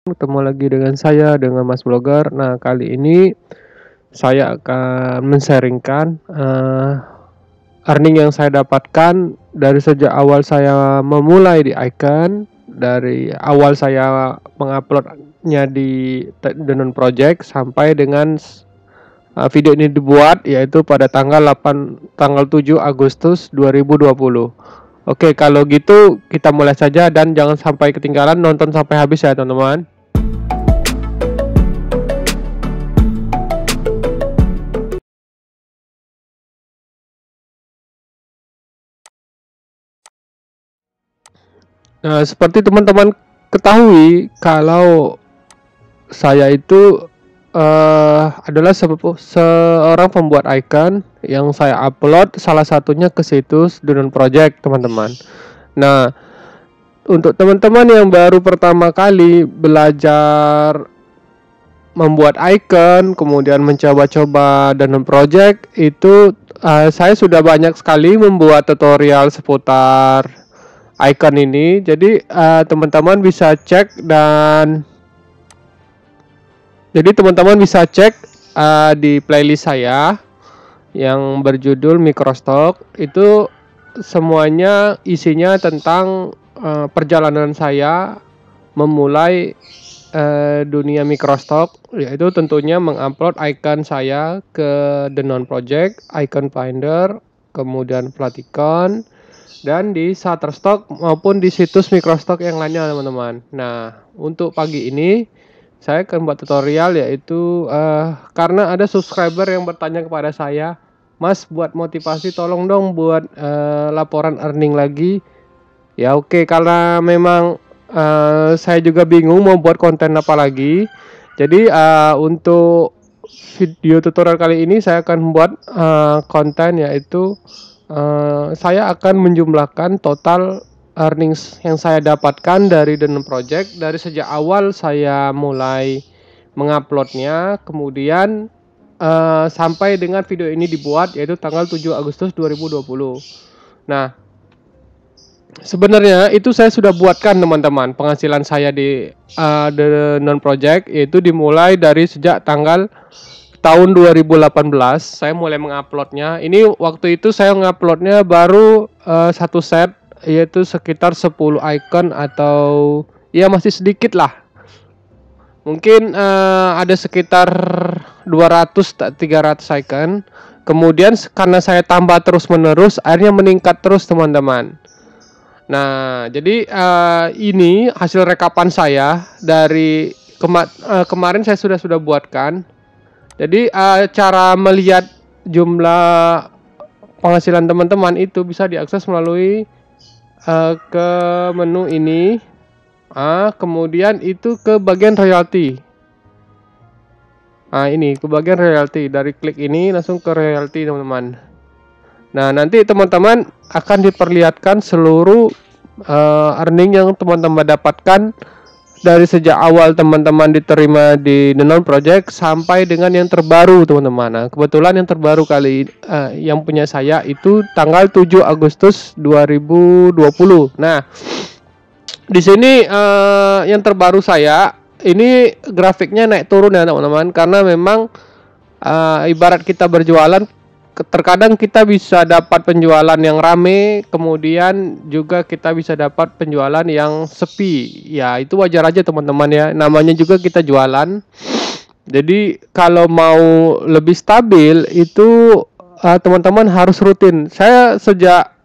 Ketemu lagi dengan saya, dengan Mas Blogger. Nah, kali ini saya akan men-sharingkan earning yang saya dapatkan dari sejak awal saya memulai di Icon, dari awal saya menguploadnya di Denon Project sampai dengan video ini dibuat, yaitu pada tanggal 7 Agustus 2020. Oke, kalau gitu kita mulai saja dan jangan sampai ketinggalan, nonton sampai habis ya teman-teman. Nah, seperti teman-teman ketahui, kalau saya itu adalah seorang pembuat icon yang saya upload salah satunya ke situs Denon Project, teman-teman. Nah, untuk teman-teman yang baru pertama kali belajar membuat icon, kemudian mencoba-coba Denon Project, itu saya sudah banyak sekali membuat tutorial seputar icon ini. Jadi teman-teman bisa cek di playlist saya yang berjudul Microstock. Itu semuanya isinya tentang perjalanan saya memulai dunia Microstock, yaitu tentunya mengupload icon saya ke Denon Project, Icon Finder, kemudian Platicon, dan di Shutterstock maupun di situs Microstock yang lainnya, teman-teman. Nah, untuk pagi ini saya akan buat tutorial, yaitu karena ada subscriber yang bertanya kepada saya, Mas, buat motivasi tolong dong buat laporan earning lagi. Ya oke, karena memang saya juga bingung mau buat konten apa lagi. Jadi untuk video tutorial kali ini saya akan membuat konten, yaitu saya akan menjumlahkan total earnings yang saya dapatkan dari Denon Project dari sejak awal saya mulai menguploadnya, kemudian sampai dengan video ini dibuat, yaitu tanggal 7 Agustus 2020. Nah, sebenarnya itu saya sudah buatkan, teman-teman, penghasilan saya di Denon Project, yaitu dimulai dari sejak tahun 2018 saya mulai menguploadnya. Ini waktu itu saya menguploadnya baru satu set, yaitu sekitar 10 icon, atau ya masih sedikit lah. Mungkin ada sekitar 200-300 icon. Kemudian karena saya tambah terus menerus, akhirnya meningkat terus, teman-teman. Nah, jadi ini hasil rekapan saya dari kemarin saya sudah buatkan. Jadi cara melihat jumlah penghasilan teman-teman itu bisa diakses melalui ke menu ini. Kemudian itu ke bagian royalty. Ini ke bagian royalty. Dari klik ini langsung ke royalty, teman-teman. Nah, nanti teman-teman akan diperlihatkan seluruh earning yang teman-teman dapatkan dari sejak awal teman-teman diterima di Denon Project sampai dengan yang terbaru, teman-teman. Nah, kebetulan yang terbaru kali yang punya saya itu tanggal 7 Agustus 2020. Nah, di sini yang terbaru saya ini grafiknya naik turun ya, teman-teman, karena memang ibarat kita berjualan, terkadang kita bisa dapat penjualan yang rame, kemudian juga kita bisa dapat penjualan yang sepi. Ya, itu wajar aja, teman-teman ya. Namanya juga kita jualan. Jadi kalau mau lebih stabil itu teman-teman harus rutin. Saya sejak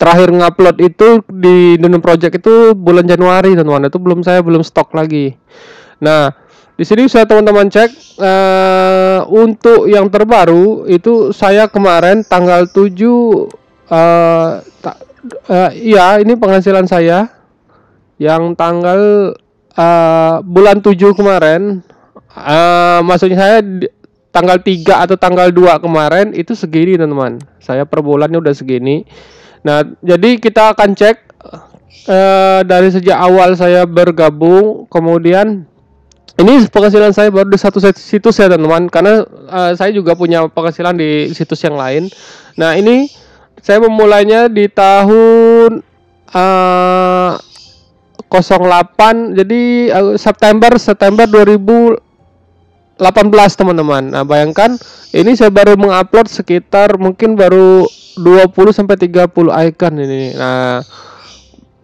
terakhir ngupload itu di Denon Project itu bulan Januari, teman-teman. Itu belum stok lagi. Nah, di sini saya teman-teman cek untuk yang terbaru itu saya kemarin tanggal 7 iya, ini penghasilan saya yang tanggal bulan 7 kemarin. Maksudnya saya tanggal 3 atau tanggal 2 kemarin itu segini, teman-teman. Saya per bulannya udah segini. Nah, jadi kita akan cek dari sejak awal saya bergabung, kemudian ini penghasilan saya baru di satu situs ya, teman-teman, karena saya juga punya penghasilan di situs yang lain. Nah, ini saya memulainya di tahun 08, jadi September 2018 teman-teman. Nah, bayangkan ini saya baru mengupload sekitar mungkin baru 20 sampai 30 icon ini. Nah,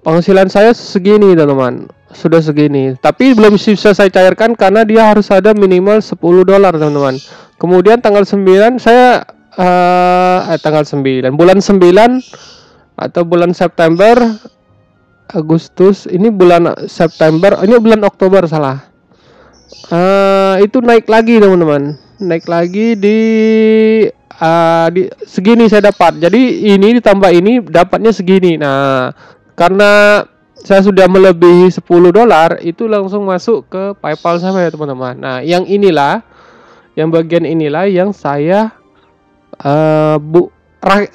penghasilan saya segini teman-teman. Sudah segini. Tapi belum bisa saya cairkan karena dia harus ada minimal 10 dolar teman-teman. Kemudian tanggal 9 saya tanggal 9 bulan 9 atau bulan September, Agustus, ini bulan September, ini bulan Oktober salah. Itu naik lagi teman-teman, naik lagi di segini saya dapat. Jadi ini ditambah ini dapatnya segini. Nah, karena saya sudah melebihi 10 dolar, itu langsung masuk ke PayPal saya teman-teman. Nah, yang inilah, yang bagian inilah yang saya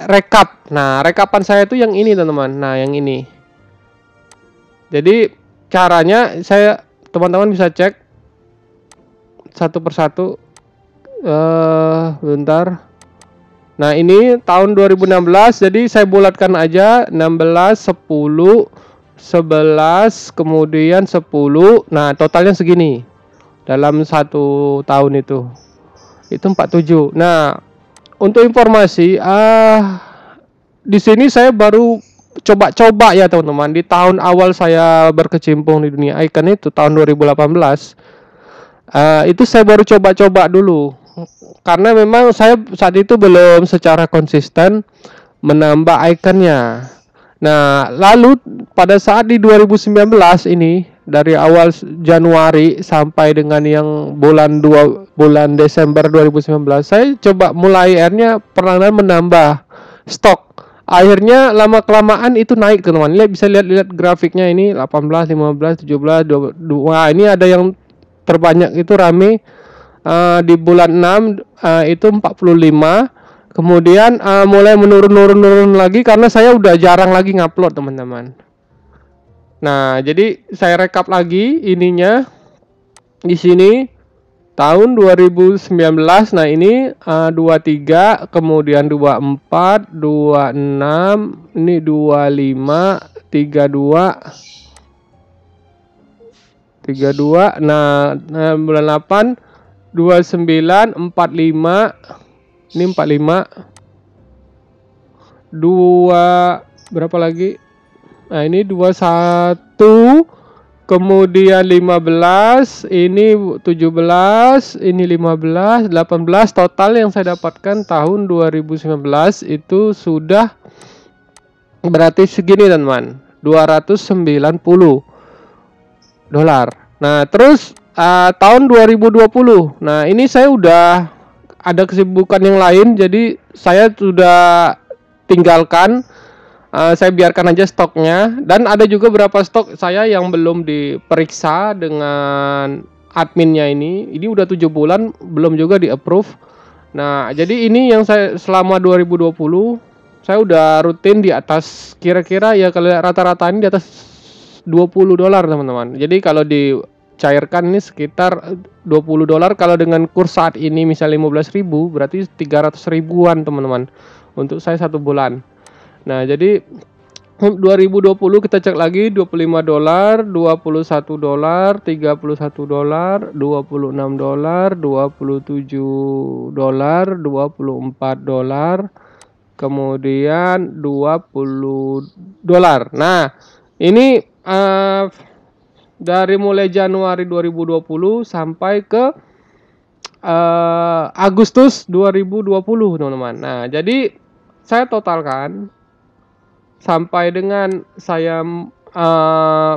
rekap. Nah, rekapan saya itu yang ini teman-teman. Nah, yang ini. Jadi caranya teman-teman bisa cek satu persatu. Bentar. Nah, ini tahun 2016. Jadi saya bulatkan aja 16, 10, 11, kemudian 10. Nah, totalnya segini. Dalam 1 tahun itu 47. Nah, untuk informasi, di sini saya baru coba-coba ya teman-teman. Di tahun awal saya berkecimpung di dunia icon itu tahun 2018, itu saya baru coba-coba dulu. Karena memang saya saat itu belum secara konsisten menambah iconnya. Nah, lalu pada saat di 2019 ini, dari awal Januari sampai dengan yang bulan Desember 2019, saya coba mulai akhirnya perlahan menambah stok. Akhirnya lama kelamaan itu naik teman-teman. Bisa lihat grafiknya ini 18, 15, 17, 22. Wah, ini ada yang terbanyak itu rame di bulan 6 itu 45. Kemudian mulai menurun lagi karena saya udah jarang lagi ngupload teman-teman. Nah, jadi saya rekap lagi ininya di sini tahun 2019. Nah, ini 23, kemudian 24, 26, ini 25, 32. Nah, bulan 8 29, 45. Ini 45. 2 berapa lagi? Nah, ini 21, kemudian 15, ini 17, ini 15, 18. Total yang saya dapatkan tahun 2019 itu sudah berarti segini teman-teman, 290 dolar. Nah, terus tahun 2020. Nah, ini saya udah ada kesibukan yang lain, jadi saya sudah tinggalkan. Saya biarkan aja stoknya, dan ada juga beberapa stok saya yang belum diperiksa dengan adminnya ini. Ini udah 7 bulan belum juga di approve. Nah, jadi ini yang saya selama 2020 saya udah rutin di atas, kira-kira ya kalau rata-rata ini di atas 20 dolar teman-teman. Jadi kalau dicairkan ini sekitar 20 dolar. Kalau dengan kurs saat ini misalnya 15.000, berarti 300 ribuan teman-teman untuk saya 1 bulan. Nah, jadi 2020 kita cek lagi 25 dolar, 21 dolar, 31 dolar, 26 dolar, 27 dolar, 24 dolar, kemudian 20 dolar. Nah, ini dari mulai Januari 2020 sampai ke Agustus 2020 teman-teman. Nah, jadi saya totalkan sampai dengan saya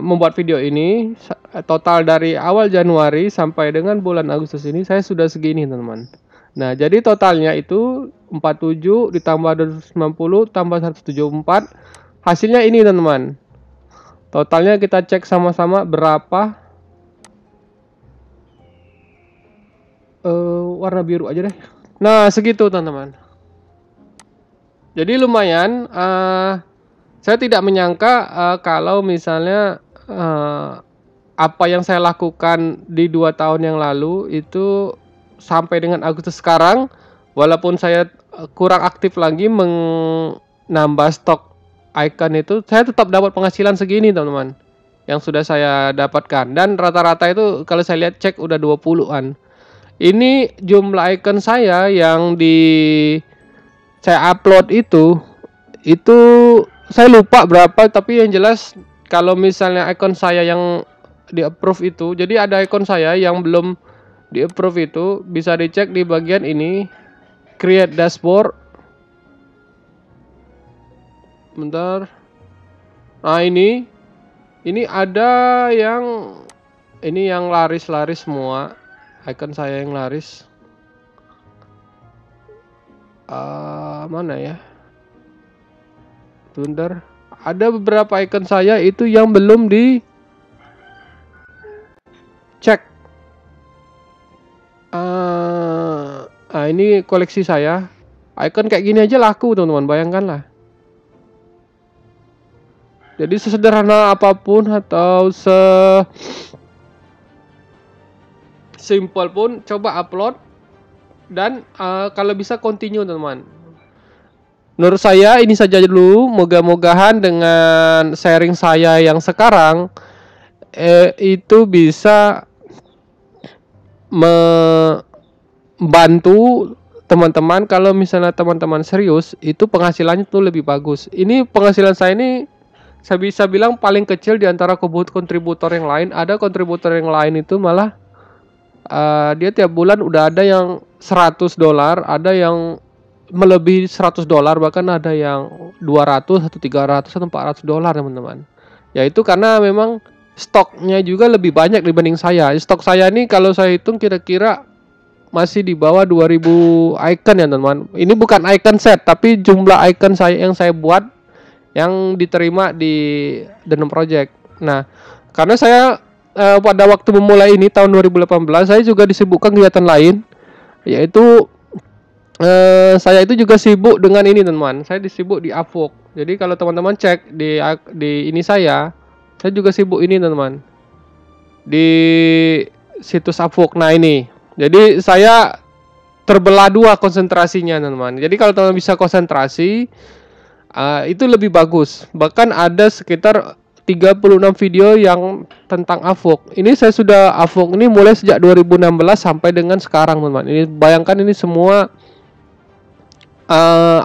membuat video ini, total dari awal Januari sampai dengan bulan Agustus ini saya sudah segini teman-teman. Nah, jadi totalnya itu 47 ditambah 290 tambah 174. Hasilnya ini teman-teman. Totalnya kita cek sama-sama berapa. Warna biru aja deh. Nah, segitu teman-teman. Jadi lumayan. Saya tidak menyangka kalau misalnya apa yang saya lakukan di 2 tahun yang lalu itu sampai dengan Agustus sekarang, walaupun saya kurang aktif lagi menambah stok icon itu, saya tetap dapat penghasilan segini teman-teman. yang sudah saya dapatkan, dan rata-rata itu kalau saya lihat cek udah 20-an. Ini jumlah icon saya yang saya upload itu saya lupa berapa, tapi yang jelas kalau misalnya icon saya yang di approve itu, jadi ada icon saya yang belum di approve itu, bisa dicek di bagian ini, create dashboard. Bentar. Nah, ini ada yang laris semua, icon saya yang laris. Mana ya? Bentar. Ada beberapa icon saya itu yang belum dicek. Ini koleksi saya. Icon kayak gini aja laku, teman-teman. Bayangkan lah. Jadi sesederhana apapun atau simple pun, coba upload dan kalau bisa continue, teman-teman. Menurut saya ini saja dulu. Moga-mogahan dengan sharing saya yang sekarang itu bisa membantu teman-teman. Kalau misalnya teman-teman serius, itu penghasilannya tuh lebih bagus. Ini penghasilan saya ini saya bisa bilang paling kecil di antara kontributor yang lain. Ada kontributor yang lain itu malah dia tiap bulan udah ada yang $100, ada yang melebihi $100, bahkan ada yang 200 atau 300 atau $400, teman-teman. Yaitu karena memang stoknya juga lebih banyak dibanding saya. Stok saya ini kalau saya hitung kira-kira masih di bawah 2000 icon ya, teman-teman. Ini bukan icon set, tapi jumlah icon yang saya buat yang diterima di Denom Project. Nah, karena saya pada waktu memulai ini tahun 2018, saya juga disibukkan kegiatan lain, yaitu saya itu juga sibuk dengan ini, teman-teman. Saya disibuk di Upwork. Jadi kalau teman-teman cek di ini saya juga sibuk ini, teman-teman. Di situs Upwork. Nah, ini. Jadi saya terbelah dua konsentrasinya, teman-teman. Jadi kalau teman-teman bisa konsentrasi, itu lebih bagus. Bahkan ada sekitar 36 video yang tentang Upwork. Ini saya sudah Upwork ini mulai sejak 2016 sampai dengan sekarang, teman-teman. Ini bayangkan, ini semua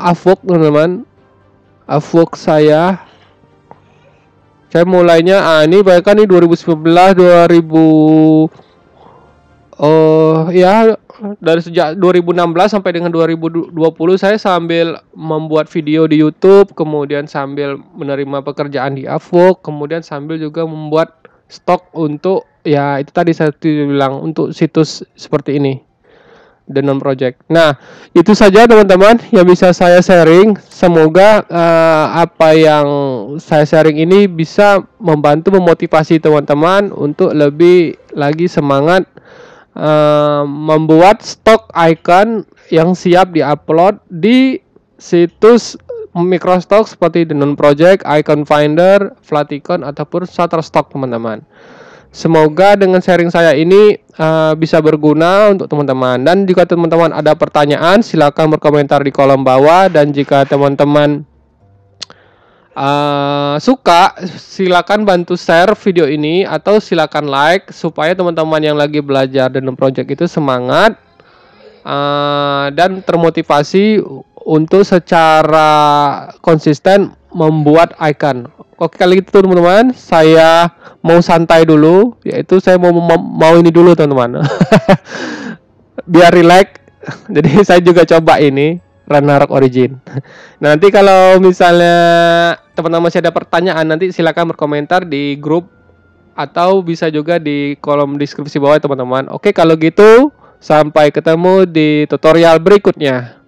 Upwork, teman-teman. Upwork saya mulainya ini bayangkan, ini 2019, ya dari sejak 2016 sampai dengan 2020 saya sambil membuat video di YouTube, kemudian sambil menerima pekerjaan di Upwork, kemudian sambil juga membuat stok untuk, ya itu tadi saya bilang, untuk situs seperti ini, Denom Project. Nah, itu saja, teman-teman, yang bisa saya sharing. Semoga apa yang saya sharing ini bisa membantu memotivasi teman-teman untuk lebih lagi semangat membuat stok icon yang siap diupload di situs Microstock seperti Denom Project, Icon Finder, Flaticon ataupun Shutterstock, teman-teman. Semoga dengan sharing saya ini bisa berguna untuk teman-teman. Dan jika teman-teman ada pertanyaan, silakan berkomentar di kolom bawah. Dan jika teman-teman suka, silakan bantu share video ini atau silakan like, supaya teman-teman yang lagi belajar Denom Project itu semangat dan termotivasi untuk secara konsisten membuat icon. Oke, kali itu, teman-teman, saya mau santai dulu, yaitu saya mau ini dulu, teman-teman. Biar relax. Jadi saya juga coba ini Ragnarok Origin. Nanti kalau misalnya teman-teman masih ada pertanyaan, nanti silakan berkomentar di grup atau bisa juga di kolom deskripsi bawah, teman-teman. Oke, kalau gitu sampai ketemu di tutorial berikutnya.